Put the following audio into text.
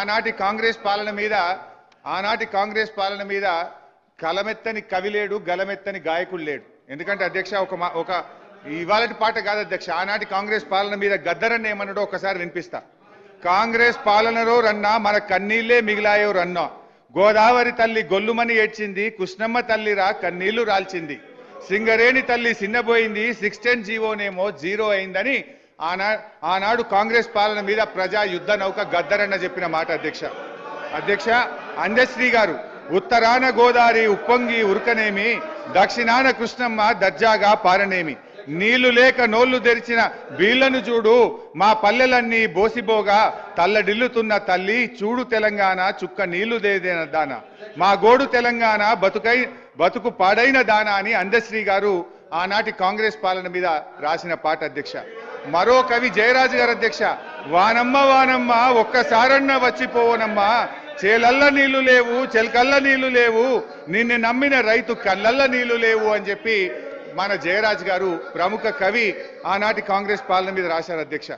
ఆనాటి కాంగ్రెస్ పాలన మీద కలమెత్తని కవి లేడు, గలమెత్తని గాయకుడు లేడు. ఎందుకంటే అధ్యక్ష ఒక ఇవాళటి పాట కాదు అధ్యక్ష, ఆనాటి కాంగ్రెస్ పాలన మీద గద్దరన్న ఏమన్నాడో ఒకసారి వినిపిస్తా. కాంగ్రెస్ పాలనలో రన్నా మన కన్నీళ్లే మిగిలాయో రన్నా, గోదావరి తల్లి గొల్లుమని ఏడ్చింది, కృష్ణమ్మ తల్లిరా కన్నీళ్లు రాల్చింది, సింగరేణి తల్లి సిన్నబోయింది, 610 జీవోనేమో జీరో అయిందని ఆనాడు కాంగ్రెస్ పాలన మీద ప్రజా యుద్ధ నౌక గద్దరన్న చెప్పిన మాట అధ్యక్ష. అందశ్రీ గారు ఉత్తరాన గోదావరి ఉప్పొంగి ఉరకనేమి, దక్షిణాన కృష్ణమ్మ దర్జాగా పారనేమి, నీళ్లు లేక నోళ్లు తెరిచిన బీళ్లను చూడు, మా పల్లెలన్నీ బోసిబోగా తల్లడిల్లుతున్న తల్లి చూడు తెలంగాణ చుక్క నీళ్లు దేదేన దాన, మా గోడు తెలంగాణ బతుకు పాడైన దాన అని అందశ్రీ గారు ఆనాటి కాంగ్రెస్ పాలన మీద రాసిన పాట అధ్యక్ష. మరో కవి జయరాజు గారు అధ్యక్ష, వానమ్మ వానమ్మ ఒక్కసారన్న వచ్చిపోవనమ్మా, చేలల్ల నీళ్లు లేవు చెల్కల్ల నీళ్లు లేవు, నిన్ను నమ్మిన రైతు కళ్ళల్ల నీళ్లు లేవు అని చెప్పి మన జయరాజు గారు ప్రముఖ కవి ఆనాటి కాంగ్రెస్ పాలన మీద రాశారు అధ్యక్ష.